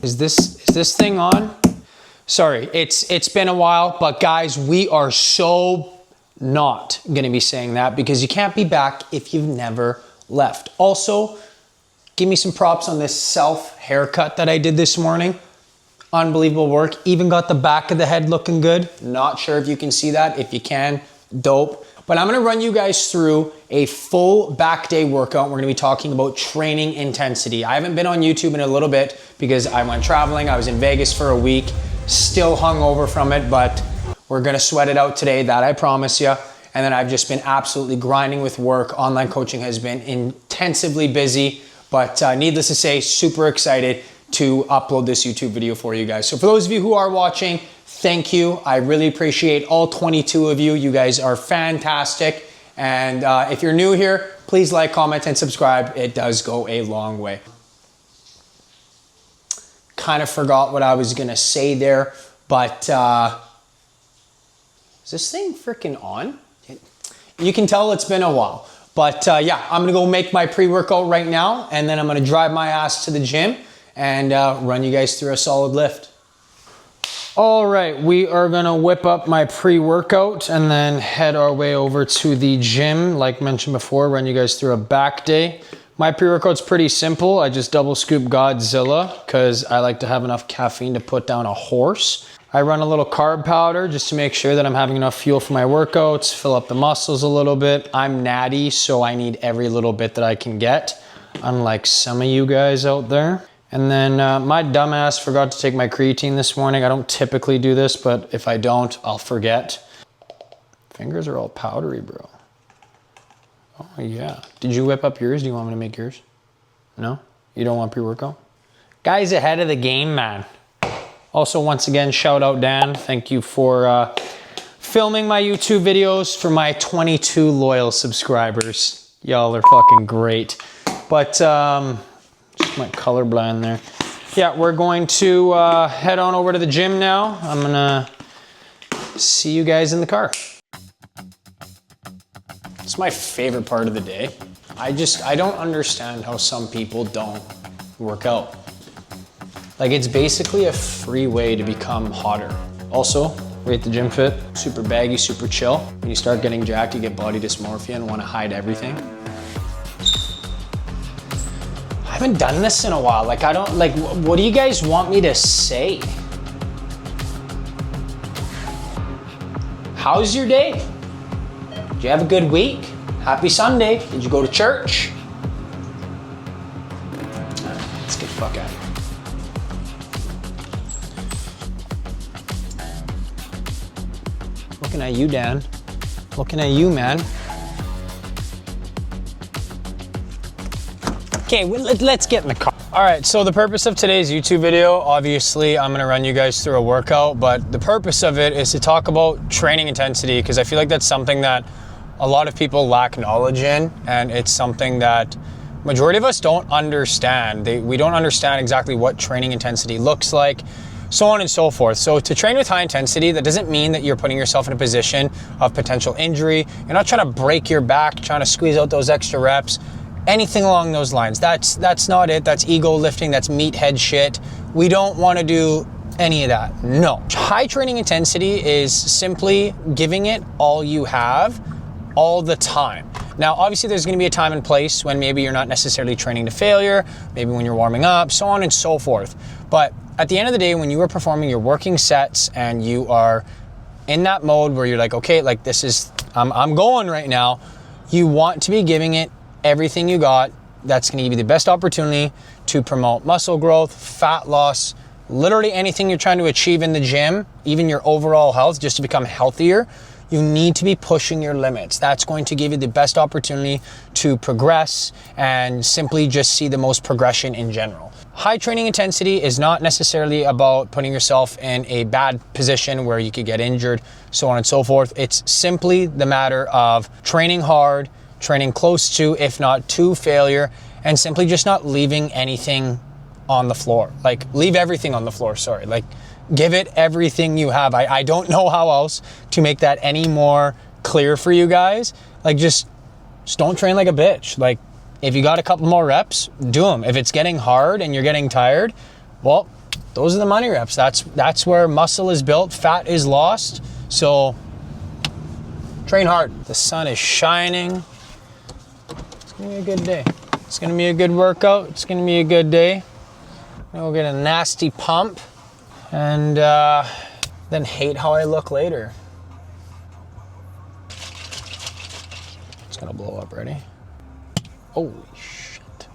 Is this thing on? Sorry, it's been a while, but guys, we are so not gonna be saying that because you can't be back if you've never left. Also, give me some props on this self haircut that I did this morning. Unbelievable work. Even got the back of the head looking good. Not sure if you can see that. If you can, dope. But I'm gonna run you guys through a full back day workout. We're gonna be talking about training intensity. I haven't been on YouTube in a little bit because I went traveling. I was in Vegas for a week, still hungover from it, but we're gonna sweat it out today, that I promise you. And then I've just been absolutely grinding with work. Online coaching has been intensively busy, but needless to say, super excited to upload this YouTube video for you guys. So for those of you who are watching, thank you. I really appreciate all 22 of you. You guys are fantastic. And if you're new here, please like, comment, and subscribe. It does go a long way. Kind of forgot what I was gonna say there, but is this thing freaking on? You can tell it's been a while. But yeah, I'm gonna go make my pre-workout right now, and then I'm gonna drive my ass to the gym and run you guys through a solid lift. All right, we are gonna whip up my pre-workout and then head our way over to the gym. Like mentioned before, run you guys through a back day. My pre-workout's pretty simple. I just double scoop Godzilla because I like to have enough caffeine to put down a horse. I run a little carb powder just to make sure that I'm having enough fuel for my workouts, fill up the muscles a little bit. I'm natty, so I need every little bit that I can get, unlike some of you guys out there. And then my dumbass forgot to take my creatine this morning. I don't typically do this, but if I don't, I'll forget. Fingers are all powdery, bro. Oh yeah. Did you whip up yours? Do you want me to make yours? No? You don't want pre-workout? Guys ahead of the game, man. Also, once again, shout out Dan. Thank you for filming my YouTube videos for my 22 loyal subscribers. Y'all are fucking great. But just my colorblind there. Yeah, we're going to head on over to the gym now. I'm gonna see you guys in the car. It's my favorite part of the day. I don't understand how some people don't work out. Like, it's basically a free way to become hotter. Also, rate the gym fit, super baggy, super chill. When you start getting jacked, you get body dysmorphia and want to hide everything. I haven't done this in a while. Like, what do you guys want me to say? How's your day? Did you have a good week? Happy Sunday. Did you go to church? Let's get the fuck out of here. Looking at you, Dan. Looking at you, man. Okay, let's get in the car. All right, so the purpose of today's YouTube video, obviously I'm gonna run you guys through a workout, but the purpose of it is to talk about training intensity, because I feel like that's something that a lot of people lack knowledge in, and it's something that majority of us don't understand. We don't understand exactly what training intensity looks like, so on and so forth. So to train with high intensity, that doesn't mean that you're putting yourself in a position of potential injury. You're not trying to break your back, trying to squeeze out those extra reps, anything along those lines. That's not it. That's ego lifting, that's meathead shit. We don't want to do any of that, no. High training intensity is simply giving it all you have, all the time. Now, obviously there's gonna be a time and place when maybe you're not necessarily training to failure, maybe when you're warming up, so on and so forth. But at the end of the day, when you are performing your working sets and you are in that mode where you're like, okay, like this is, I'm going right now, you want to be giving it everything you got. That's gonna give you the best opportunity to promote muscle growth, fat loss, literally anything you're trying to achieve in the gym, even your overall health, just to become healthier. You need to be pushing your limits. That's going to give you the best opportunity to progress and simply just see the most progression in general. High training intensity is not necessarily about putting yourself in a bad position where you could get injured, so on and so forth. It's simply the matter of training hard, training close to, if not to failure, and simply just not leaving anything on the floor. Like, leave everything on the floor, sorry. Like, give it everything you have. I don't know how else to make that any more clear for you guys. Like, just don't train like a bitch. Like, if you got a couple more reps, do them. If it's getting hard and you're getting tired, well, those are the money reps. That's where muscle is built, fat is lost. So train hard. The sun is shining. It's gonna be a good day. It's gonna be a good workout. It's gonna be a good day. We'll get a nasty pump and then hate how I look later. It's gonna blow up, ready? Holy shit.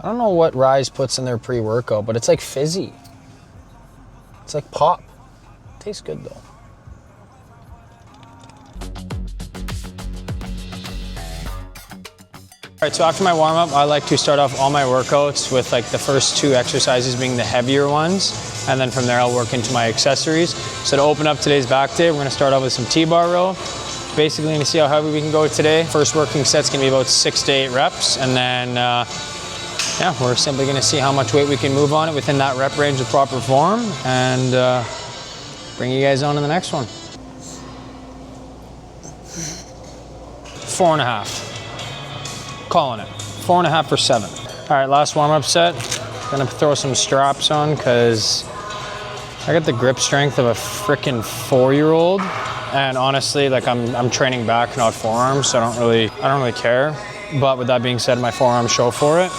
I don't know what Rise puts in their pre-workout, but it's like fizzy. It's like pop. Tastes good though. All right, so after my warm up, I like to start off all my workouts with like the first 2 exercises being the heavier ones. And then from there, I'll work into my accessories. So to open up today's back day, we're gonna start off with some T-bar row. Basically gonna see how heavy we can go today. First working set's gonna be about 6 to 8 reps. And then, yeah, we're simply gonna see how much weight we can move on it within that rep range with proper form. And bring you guys on to the next one. 4.5. Calling it. 4.5 for 7. All right, last warm-up set. Gonna throw some straps on because I got the grip strength of a freaking 4-year-old. And honestly, like I'm training back, not forearms, so I don't really care. But with that being said, my forearms show for it.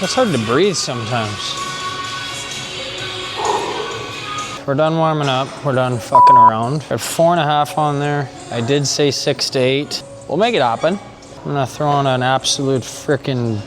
It's hard to breathe sometimes. We're done warming up. We're done fucking around. Got 4.5 on there. I did say 6 to 8. We'll make it happen. I'm gonna throw on an absolute freaking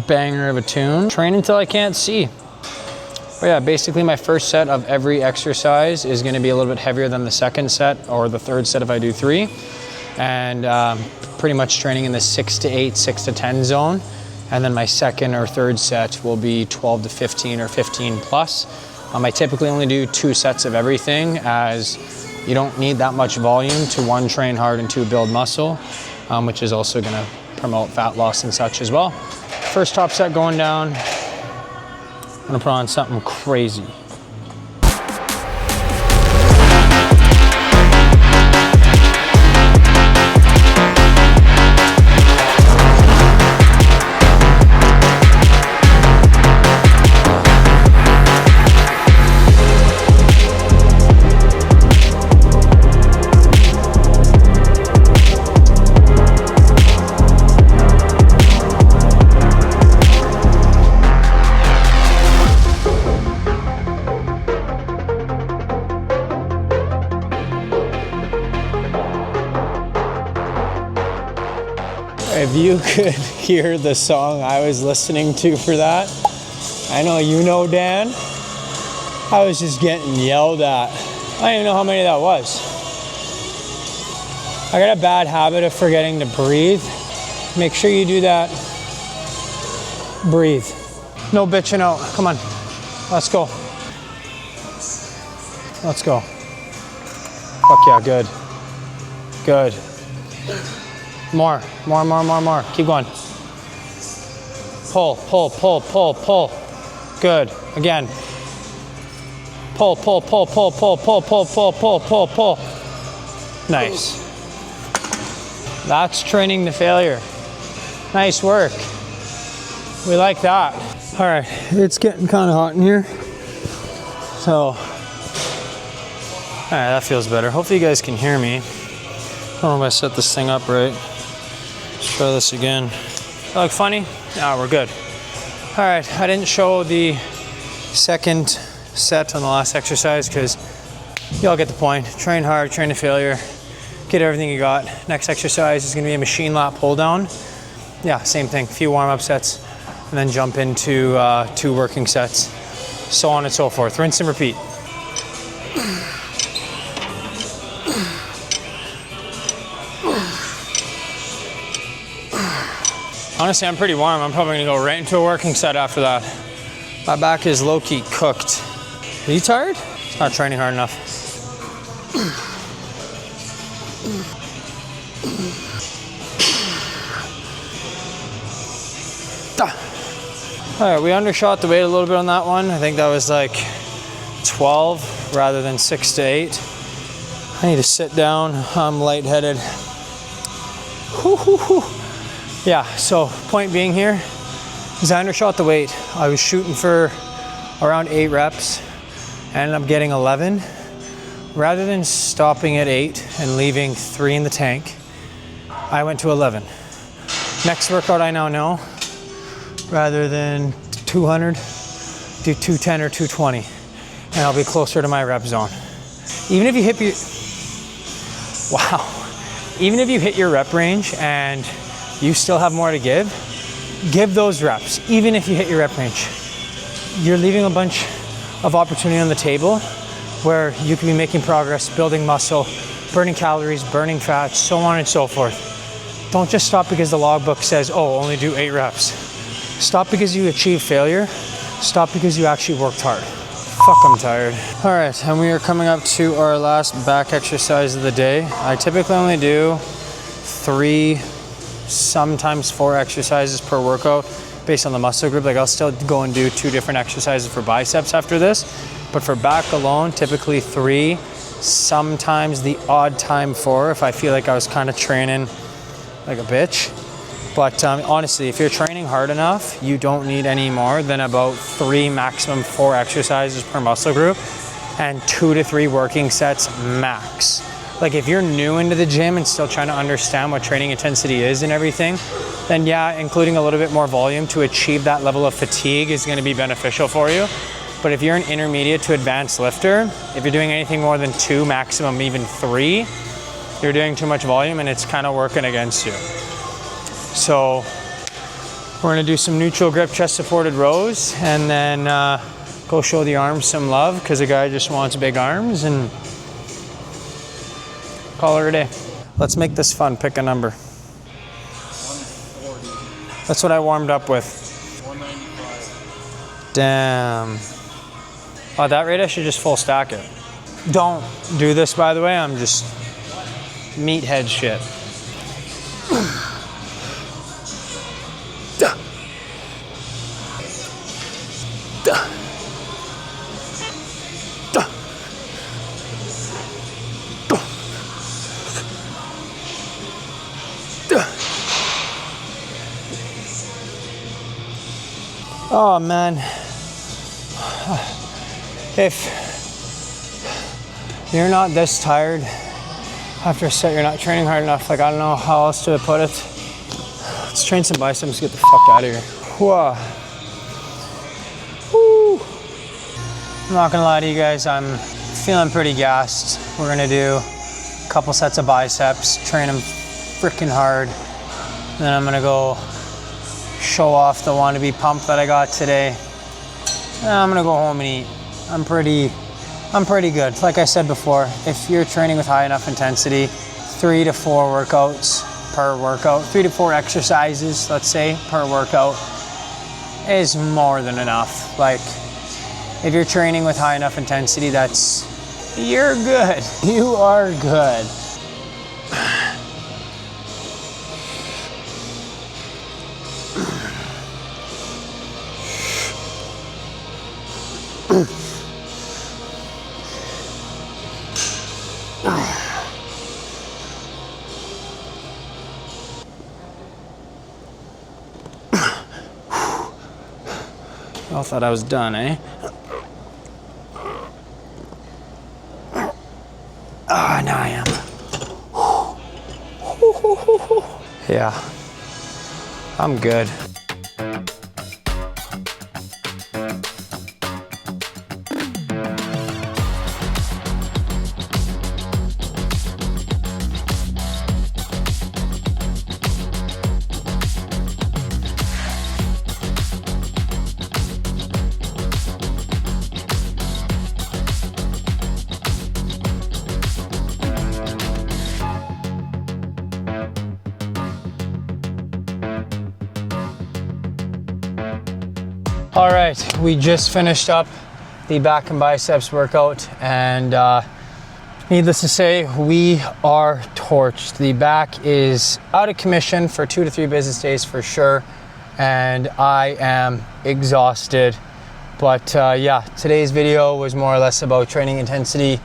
banger of a tune. Train until I can't see. But yeah, basically my first set of every exercise is gonna be a little bit heavier than the second set or the third set if I do 3. And pretty much training in the 6 to 8, 6 to 10 zone. And then my second or third set will be 12 to 15 or 15 plus. I typically only do 2 sets of everything as you don't need that much volume to 1, train hard and 2, build muscle, which is also gonna promote fat loss and such as well. First top set going down. I'm gonna put on something crazy. If you could hear the song I was listening to for that, I know you know, Dan, I was just getting yelled at. I don't even know how many that was. I got a bad habit of forgetting to breathe. Make sure you do that. Breathe. No bitching out. Come on. Let's go. Let's go. Fuck yeah, good. Good. More. Keep going. Pull. Good. Again. Pull. Nice. That's training to failure. Nice work. We like that. All right, it's getting kind of hot in here. So, all right, that feels better. Hopefully you guys can hear me. I don't know if I set this thing up right. Let's try this again. That look funny? No, we're good. All right, I didn't show the second set on the last exercise because y'all get the point. Train hard, train to failure, get everything you got. Next exercise is gonna be a machine lat pull down. Yeah, same thing, a few warm-up sets, and then jump into 2 working sets, so on and so forth. Rinse and repeat. Honestly, I'm pretty warm. I'm probably gonna go right into a working set after that. My back is low-key cooked. Are you tired? It's not training hard enough. All right, we undershot the weight a little bit on that one. I think that was like 12 rather than 6 to 8. I need to sit down. I'm lightheaded. Yeah, so point being here is I undershot the weight. I was shooting for around 8 reps. I ended up getting 11. Rather than stopping at 8 and leaving 3 in the tank, I went to 11. Next workout I now know, rather than 200, do 210 or 220, and I'll be closer to my rep zone. Even if you hit even if you hit your rep range and you still have more to give those reps. Even if you hit your rep range, you're leaving a bunch of opportunity on the table where you can be making progress, building muscle, burning calories, burning fat, so on and so forth. Don't just stop because the logbook says, oh, only do 8 reps. Stop because you achieved failure. Stop because you actually worked hard. Fuck, I'm tired. All right, and we are coming up to our last back exercise of the day. I typically only do 3, sometimes 4 exercises per workout based on the muscle group. Like I'll still go and do 2 different exercises for biceps after this. But for back alone, typically 3, sometimes the odd time 4 if I feel like I was kind of training like a bitch. But honestly, if you're training hard enough, you don't need any more than about 3, maximum 4 exercises per muscle group and 2 to 3 working sets max. Like if you're new into the gym and still trying to understand what training intensity is and everything, then yeah, including a little bit more volume to achieve that level of fatigue is going to be beneficial for you. But if you're an intermediate to advanced lifter, if you're doing anything more than 2, maximum even 3, you're doing too much volume and it's kind of working against you. So we're gonna do some neutral grip chest supported rows and then go show the arms some love because the guy just wants big arms and call it a day. Let's make this fun, pick a number. 140. That's what I warmed up with. 195. Damn. At that rate, I should just full stack it. Don't do this, by the way. I'm just meathead shit. Oh man. If you're not this tired after a set, you're not training hard enough. Like, I don't know how else to put it. Let's train some biceps, get the fuck out of here. Whoa. Woo. I'm not gonna lie to you guys, I'm feeling pretty gassed. We're gonna do a couple sets of biceps, train them freaking hard. Then I'm gonna go show off the wannabe pump that I got today. And I'm gonna go home and eat. I'm pretty good. Like I said before, if you're training with high enough intensity, 3 to 4 workouts per workout, 3 to 4 exercises, let's say, per workout is more than enough. Like, if you're training with high enough intensity, you're good. You are good. I thought I was done, eh? Ah, now I am. Yeah, I'm good. All right, we just finished up the back and biceps workout, and needless to say, we are torched. The back is out of commission for 2 to 3 business days for sure, and I am exhausted. But yeah, today's video was more or less about training intensity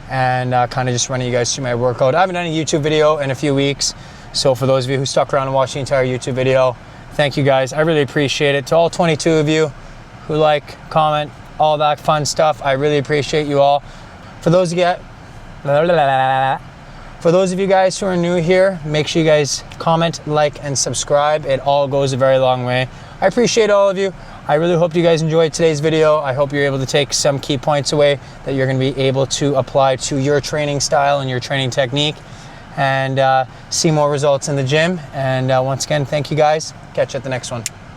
and kind of just running you guys through my workout. I haven't done a YouTube video in a few weeks So for those of you who stuck around and watched the entire YouTube video, thank you guys. I really appreciate it. To all 22 of you who like, comment, all that fun stuff, I really appreciate you all. For those of you guys who are new here, make sure you guys comment, like, and subscribe. It all goes a very long way. I appreciate all of you. I really hope you guys enjoyed today's video. I hope you're able to take some key points away that you're going to be able to apply to your training style and your training technique, and see more results in the gym. And once again, thank you guys. Catch you at the next one.